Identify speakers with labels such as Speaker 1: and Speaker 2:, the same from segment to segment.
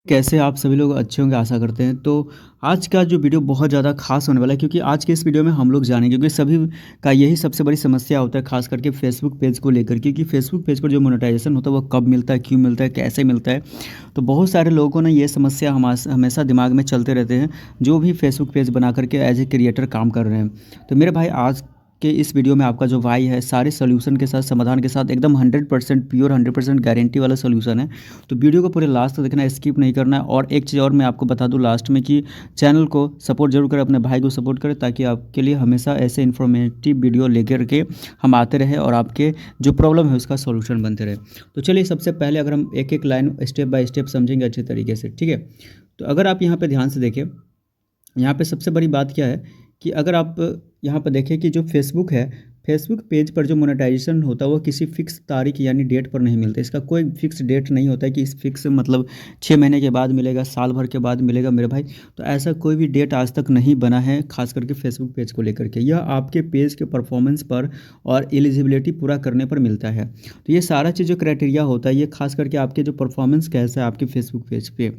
Speaker 1: कैसे आप सभी लोग अच्छे होंगे आशा करते हैं। तो आज का जो वीडियो बहुत ज़्यादा खास होने वाला है क्योंकि आज के इस वीडियो में हम लोग जानेंगे क्योंकि सभी का यही सबसे बड़ी समस्या होता है खास करके फेसबुक पेज को लेकर क्योंकि फेसबुक पेज पर जो मोनेटाइजेशन होता है वो कब मिलता है, क्यों मिलता है, कैसे मिलता है। तो बहुत सारे लोगों को ना ये समस्या हमेशा दिमाग में चलते रहते हैं जो भी फेसबुक पेज बना करके एज ए क्रिएटर काम कर रहे हैं। तो मेरे भाई आज के इस वीडियो में आपका जो भाई है सारे सॉल्यूशन के साथ, समाधान के साथ एकदम 100% प्योर 100% गारंटी वाला सॉल्यूशन है। तो वीडियो को पूरे लास्ट तक देखना, स्किप नहीं करना है। और एक चीज़ और मैं आपको बता दूं लास्ट में कि चैनल को सपोर्ट जरूर करें, अपने भाई को सपोर्ट करें ताकि आपके लिए हमेशा ऐसे इन्फॉर्मेटिव वीडियो लेकर के हम आते रहे और आपके जो प्रॉब्लम है उसका सॉल्यूशन बनते रहे। तो चलिए सबसे पहले अगर हम एक एक लाइन स्टेप बाय स्टेप समझेंगे अच्छे तरीके से, ठीक है। तो अगर आप यहाँ पर ध्यान से देखें, यहाँ पे सबसे बड़ी बात क्या है कि अगर आप यहाँ पर देखें कि जो फेसबुक है, फेसबुक पेज पर जो मोनेटाइजेशन होता है वो किसी फिक्स तारीख यानी डेट पर नहीं मिलता। इसका कोई फिक्स डेट नहीं होता है कि इस फिक्स मतलब 6 महीने के बाद मिलेगा, साल भर के बाद मिलेगा मेरे भाई। तो ऐसा कोई भी डेट आज तक नहीं बना है खास करके फेसबुक पेज को लेकर के। यह आपके पेज के परफॉर्मेंस पर और एलिजिबिलिटी पूरा करने पर मिलता है। तो ये सारा चीज़ जो क्राइटेरिया होता है ये खास करके आपके जो परफॉर्मेंस कैसा है आपके फेसबुक पेज पे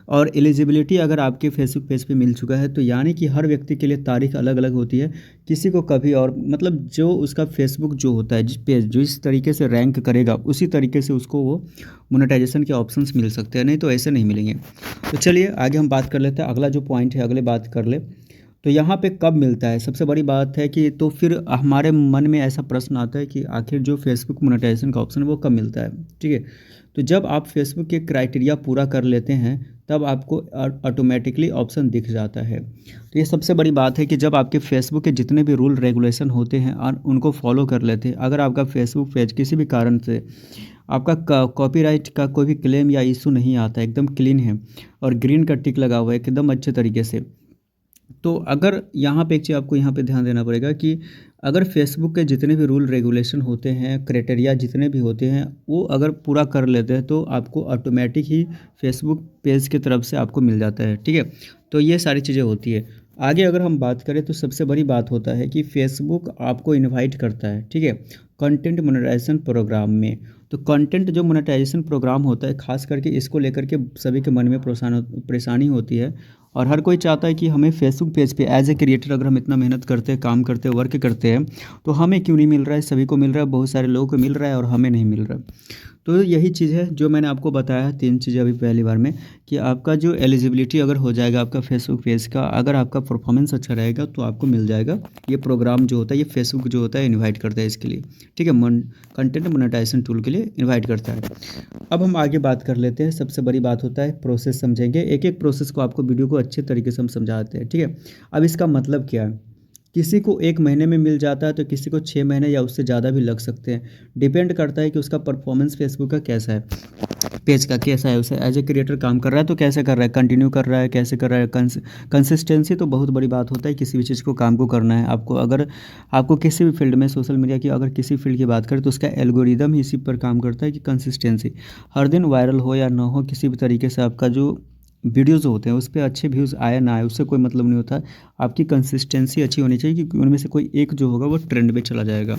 Speaker 1: और एलिजिबिलिटी अगर आपके फेसबुक पेज पे मिल चुका है तो यानी कि हर व्यक्ति के लिए तारीख अलग अलग होती है। किसी को कभी और मतलब जो उसका फेसबुक जो होता है जिस पेज जो इस तरीके से रैंक करेगा उसी तरीके से उसको वो मोनेटाइजेशन के ऑप्शंस मिल सकते हैं, नहीं तो ऐसे नहीं मिलेंगे। तो चलिए आगे हम बात कर लेते हैं। अगला जो पॉइंट है अगले बात कर ले। तो यहाँ पे कब मिलता है, सबसे बड़ी बात है कि तो फिर हमारे मन में ऐसा प्रश्न आता है कि आखिर जो फेसबुक मोनेटाइजेशन का ऑप्शन है वो कब मिलता है, ठीक है। तो जब आप फेसबुक के क्राइटेरिया पूरा कर लेते हैं तब आपको ऑटोमेटिकली ऑप्शन दिख जाता है। तो ये सबसे बड़ी बात है कि जब आपके फेसबुक के जितने भी रूल रेगुलेशन होते हैं और उनको फॉलो कर लेते हैं, अगर आपका फेसबुक पेज किसी भी कारण से आपका कॉपीराइट का कोई भी क्लेम या इशू नहीं आता, एकदम क्लीन है और ग्रीन का टिक लगा हुआ है एकदम अच्छे तरीके से, तो अगर यहाँ पे एक चीज़ आपको यहाँ पे ध्यान देना पड़ेगा कि अगर फेसबुक के जितने भी रूल रेगुलेशन होते हैं, क्राइटेरिया जितने भी होते हैं वो अगर पूरा कर लेते हैं तो आपको ऑटोमेटिक ही फेसबुक पेज की तरफ से आपको मिल जाता है, ठीक है। तो ये सारी चीज़ें होती है। आगे अगर हम बात करें तो सबसे बड़ी बात होता है कि फेसबुक आपको इनवाइट करता है, ठीक है, कंटेंट मोनेटाइजेशन प्रोग्राम में। तो कंटेंट जो मोनेटाइजेशन प्रोग्राम होता है खास करके इसको लेकर के सभी के मन में परेशानी होती है और हर कोई चाहता है कि हमें फेसबुक पेज पे एज ए क्रिएटर अगर हम इतना मेहनत करते हैं, काम करते हैं, वर्क करते हैं तो हमें क्यों नहीं मिल रहा है। सभी को मिल रहा है, बहुत सारे लोगों को मिल रहा है और हमें नहीं मिल रहा है। तो यही चीज़ है जो मैंने आपको बताया है, 3 चीज़ें अभी पहली बार में कि आपका जो एलिजिबिलिटी अगर हो जाएगा आपका फेसबुक पेज का, अगर आपका परफॉर्मेंस अच्छा रहेगा तो आपको मिल जाएगा ये प्रोग्राम जो होता है, ये फेसबुक जो होता है इनवाइट करता है इसके लिए, ठीक है, कंटेंट मोनेटाइजेशन टूल के लिए इनवाइट करता है। अब हम आगे बात कर लेते हैं। सबसे बड़ी बात होता है प्रोसेस समझेंगे, एक एक प्रोसेस को आपको वीडियो को अच्छे तरीके से हम समझाते हैं, ठीक है। अब इसका मतलब क्या है, किसी को 1 महीने में मिल जाता है तो किसी को 6 महीने या उससे ज़्यादा भी लग सकते हैं। डिपेंड करता है कि उसका परफॉर्मेंस फेसबुक का कैसा है, पेज का कैसा है, उसे एज ए क्रिएटर काम कर रहा है तो कैसे कर रहा है, कंटिन्यू कर रहा है, कैसे कर रहा है। कंसिस्टेंसी तो बहुत बड़ी बात होता है, किसी भी चीज़ को काम को करना है आपको। अगर आपको किसी भी फील्ड में सोशल मीडिया की अगर किसी फील्ड की बात करें तो उसका एल्गोरिदम ही इसी पर काम करता है कि कंसिस्टेंसी हर दिन वायरल हो या ना हो, किसी भी तरीके से आपका जो वीडियोज़ होते हैं उस पर अच्छे व्यूज़ आए ना आए उससे कोई मतलब नहीं होता। आपकी कंसिस्टेंसी अच्छी होनी चाहिए क्योंकि उनमें से कोई एक जो होगा वो ट्रेंड पे चला जाएगा,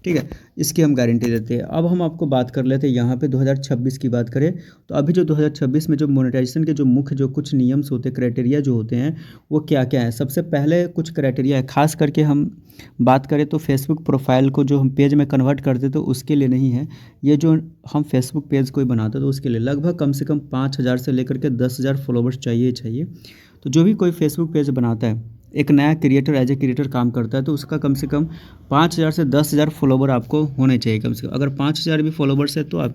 Speaker 1: ठीक है। इसकी हम गारंटी देते हैं। अब हम आपको बात कर लेते हैं यहाँ पे 2026 की बात करें तो अभी जो 2026 में जो मोनेटाइजेशन के जो मुख्य जो कुछ नियम्स होते हैं, क्राइटेरिया जो होते हैं वो क्या क्या है। सबसे पहले कुछ क्राइटेरिया है, खास करके हम बात करें तो फेसबुक प्रोफाइल को जो हम पेज में कन्वर्ट करते तो उसके लिए नहीं है। ये जो हम फेसबुक पेज कोई बनाते तो उसके लिए लगभग कम से कम 5,000 से लेकर के 10,000 फॉलोवर्स चाहिए। तो जो भी कोई फेसबुक पेज बनाता है, एक नया क्रिएटर एज ए क्रिएटर काम करता है तो उसका कम से कम 5,000 से 10,000 फॉलोवर आपको होने चाहिए कम से कम। अगर 5,000 भी फॉलोवर्स है तो आप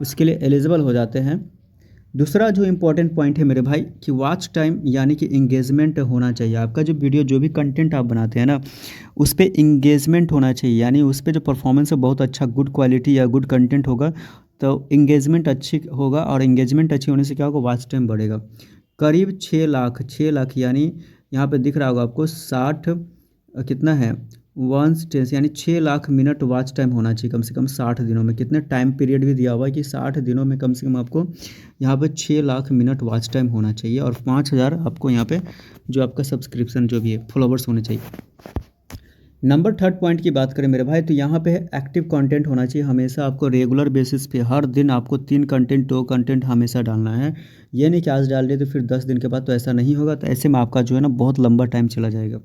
Speaker 1: उसके लिए एलिजिबल हो जाते हैं। दूसरा जो इम्पोर्टेंट पॉइंट है मेरे भाई कि वॉच टाइम यानी कि इंगेजमेंट होना चाहिए। आपका जो वीडियो जो भी कंटेंट आप बनाते हैं ना उस पर इंगेजमेंट होना चाहिए, यानी उस पर जो परफॉर्मेंस है बहुत अच्छा गुड क्वालिटी या गुड कंटेंट होगा तो इंगेजमेंट अच्छी होगा और इंगेजमेंट अच्छी होने से क्या होगा, वॉच टाइम बढ़ेगा। करीब 6 लाख यानी यहाँ पे दिख रहा होगा आपको 60 कितना है 1 यानी 6 लाख मिनट वॉच टाइम होना चाहिए कम से कम 60 दिनों में। कितने टाइम पीरियड भी दिया हुआ है कि 60 दिनों में कम से कम आपको यहाँ पे 6 लाख मिनट वॉच टाइम होना चाहिए और 5,000 आपको यहाँ पे जो आपका सब्सक्रिप्शन जो भी है फॉलोवर्स होने चाहिए। नंबर थर्ड पॉइंट की बात करें मेरे भाई, तो यहाँ पे है एक्टिव कंटेंट होना चाहिए। हमेशा आपको रेगुलर बेसिस पे हर दिन आपको 3 कंटेंट 2 कंटेंट हमेशा डालना है। ये नहीं कि आज डाल दिए तो फिर 10 दिन के बाद, तो ऐसा नहीं होगा। तो ऐसे में आपका जो है ना बहुत लंबा टाइम चला जाएगा।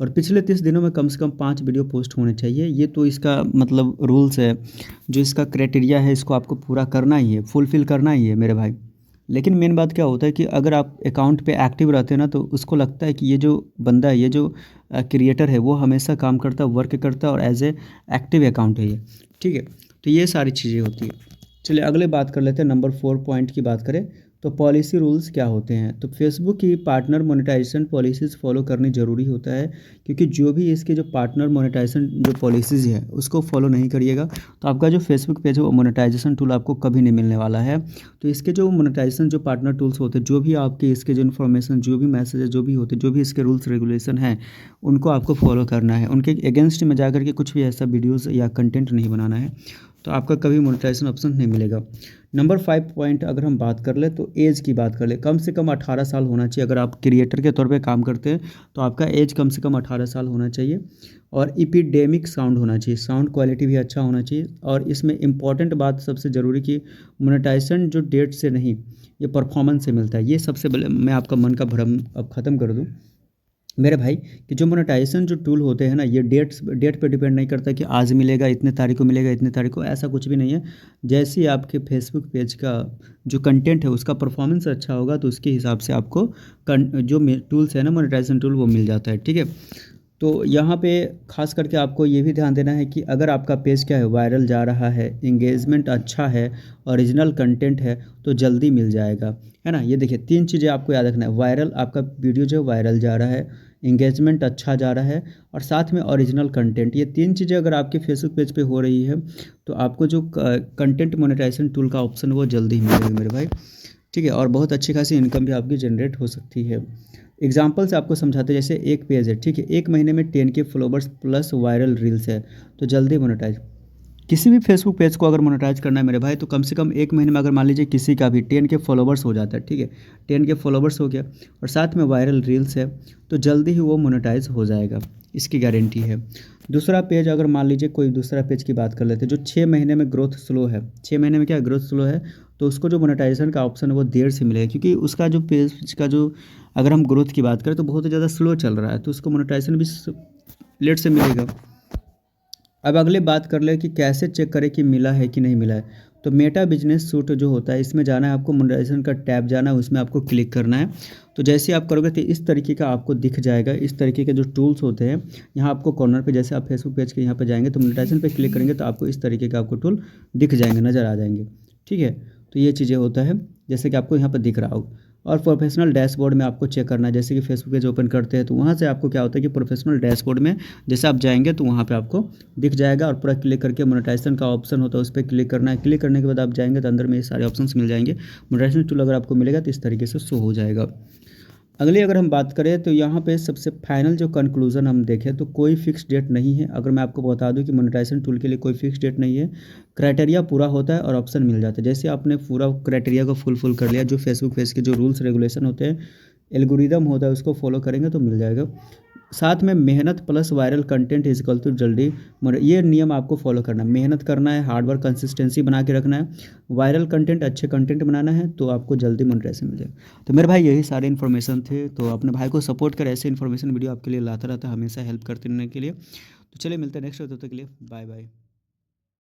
Speaker 1: और पिछले 30 दिनों में कम से कम 5 वीडियो पोस्ट होने चाहिए। ये तो इसका मतलब रूल्स है, जो इसका क्राइटेरिया है, इसको आपको पूरा करना ही है, फुलफ़िल करना ही है मेरे भाई। लेकिन मेन बात क्या होता है कि अगर आप अकाउंट पे एक्टिव रहते हैं ना, तो उसको लगता है कि ये जो बंदा है, ये जो क्रिएटर है, वो हमेशा काम करता है, वर्क करता है और एज ए एक्टिव अकाउंट है ये, ठीक है। तो ये सारी चीज़ें होती है। चलिए अगले बात कर लेते हैं, नंबर 4 पॉइंट की बात करें तो पॉलिसी रूल्स क्या होते हैं। तो फेसबुक की पार्टनर मोनेटाइजेशन पॉलिसीज़ फॉलो करनी ज़रूरी होता है, क्योंकि जो भी इसके जो पार्टनर मोनेटाइजेशन जो पॉलिसीज़ है उसको फॉलो नहीं करिएगा तो आपका जो फेसबुक पेज है वो मोनेटाइजेशन टूल आपको कभी नहीं मिलने वाला है। तो इसके जो मोनेटाइजेशन जो पार्टनर टूल्स होते हैं, जो भी आपके इसके जो इन्फॉर्मेशन, जो भी मैसेज जो भी होते हैं, जो भी इसके रूल्स रेगुलेशन हैं, उनको आपको फॉलो करना है। उनके अगेंस्ट में जा करके कुछ भी ऐसा वीडियोज़ या कंटेंट नहीं बनाना है, तो आपका कभी मोनेटाइजेशन ऑप्शन नहीं मिलेगा। नंबर 5 पॉइंट अगर हम बात कर ले तो एज की बात कर ले, कम से कम 18 साल होना चाहिए। अगर आप क्रिएटर के तौर पे काम करते हैं तो आपका एज कम से कम 18 साल होना चाहिए। और इपिडेमिक साउंड होना चाहिए, साउंड क्वालिटी भी अच्छा होना चाहिए। और इसमें इम्पॉर्टेंट बात सबसे ज़रूरी कि मोनेटाइजेशन जो डेट से नहीं, ये परफॉर्मेंस से मिलता है। ये सबसे पहले मैं आपका मन का भ्रम अब ख़त्म कर दूँ मेरे भाई, कि जो मोनेटाइजेशन जो टूल होते हैं ना, ये डेट पे डिपेंड नहीं करता कि आज मिलेगा, इतने तारीख को मिलेगा, इतने तारीख को, ऐसा कुछ भी नहीं है। जैसे ही आपके फेसबुक पेज का जो कंटेंट है उसका परफॉर्मेंस अच्छा होगा तो उसके हिसाब से आपको जो टूल्स है ना मोनेटाइजेशन टूल, वो मिल जाता है, ठीक है। तो यहाँ पे खास करके आपको ये भी ध्यान देना है कि अगर आपका पेज क्या है, वायरल जा रहा है, इंगेजमेंट अच्छा है, ओरिजिनल कंटेंट है, तो जल्दी मिल जाएगा, है ना। ये देखिए 3 चीज़ें आपको याद रखना है। वायरल, आपका वीडियो जो वायरल जा रहा है, इंगेजमेंट अच्छा जा रहा है, और साथ में ओरिजिनल कंटेंट। ये 3 चीज़ें अगर आपके फेसबुक पेज पे हो रही है तो आपको जो कंटेंट मोनेटाइजेशन टूल का ऑप्शन वो जल्दी ही मिलेगा मेरे भाई, ठीक है। और बहुत अच्छी खासी इनकम भी आपकी जनरेट हो सकती है। एग्जाम्पल से आपको समझाते हैं, जैसे एक पेज है, ठीक है, 1 महीने में 10 के फॉलोवर्स प्लस वायरल रील्स है, तो जल्दी मोनेटाइज। किसी भी फेसबुक पेज को अगर मोनेटाइज करना है मेरे भाई, तो कम से कम 1 महीने में अगर मान लीजिए किसी का भी 10 के फॉलोवर्स हो जाता है, ठीक है, 10 के फॉलोवर्स हो गया और साथ में वायरल रील्स है, तो जल्दी ही वो मोनेटाइज हो जाएगा, इसकी गारंटी है। दूसरा पेज अगर मान लीजिए, कोई दूसरा पेज की बात कर लेते हैं जो 6 महीने में ग्रोथ स्लो है, 6 महीने में क्या ग्रोथ स्लो है, तो उसको जो मोनेटाइजेशन का ऑप्शन है वो देर से मिलेगा, क्योंकि उसका जो पेज का जो, अगर हम ग्रोथ की बात करें तो बहुत ज़्यादा स्लो चल रहा है, तो उसको मोनेटाइजेशन भी लेट से मिलेगा। अब अगले बात कर ले कि कैसे चेक करें कि मिला है कि नहीं मिला है। तो मेटा बिजनेस सूट जो होता है, इसमें जाना है आपको, मोनेटाइजेशन का टैब जाना है, उसमें आपको क्लिक करना है। तो जैसे आप करोगे तो इस तरीके का आपको दिख जाएगा। इस तरीके के जो टूल्स होते हैं, यहाँ आपको कॉर्नर पे, जैसे आप फेसबुक पेज के यहाँ पे जाएंगे तो मोनेटाइजेशन पे क्लिक करेंगे तो आपको इस तरीके का आपको टूल दिख जाएंगे, नज़र आ जाएंगे, ठीक है। तो ये चीज़ें होता है जैसे कि आपको यहाँ पर दिख रहा हो। और प्रोफेशनल डैशबोर्ड में आपको चेक करना है, जैसे कि फेसबुक पेज ओपन करते हैं तो वहाँ से आपको क्या होता है कि प्रोफेशनल डैशबोर्ड में जैसे आप जाएंगे तो वहाँ पे आपको दिख जाएगा, और पूरा क्लिक करके मोनेटाइजेशन का ऑप्शन होता है उस पर क्लिक करना है। क्लिक करने के बाद आप जाएंगे तो अंदर में ये सारे ऑप्शंस मिल जाएंगे। मोनेटाइजेशन टूल अगर आपको मिलेगा तो इस तरीके से शो हो जाएगा। अगली अगर हम बात करें तो यहाँ पे सबसे फाइनल जो कंक्लूजन हम देखें तो कोई फिक्स डेट नहीं है। अगर मैं आपको बता दूं कि मोनेटाइजेशन टूल के लिए कोई फिक्स डेट नहीं है, क्राइटेरिया पूरा होता है और ऑप्शन मिल जाता है। जैसे आपने पूरा क्राइटेरिया को फुलफिल कर लिया, जो फेसबुक पेज के जो रूल्स रेगुलेशन होते हैं, एल्गोरिदम होता है, उसको फॉलो करेंगे तो मिल जाएगा। साथ में मेहनत plus viral content is equal to जल्दी, ये नियम आपको फॉलो करना है। मेहनत करना है, हार्डवर्क कंसिस्टेंसी बना के रखना है, वायरल कंटेंट, अच्छे कंटेंट बनाना है, तो आपको जल्दी मोनेटाइजेशन मिल जाएगा। तो मेरे भाई यही सारे इन्फॉर्मेशन थे। तो अपने भाई को सपोर्ट कर, ऐसे इन्फॉर्मेशन वीडियो आपके लिए लाता रहता है, हमेशा हेल्प करते रहने के लिए। तो चलिए मिलते हैं नेक्स्ट, तब तक के लिए बाय बाय।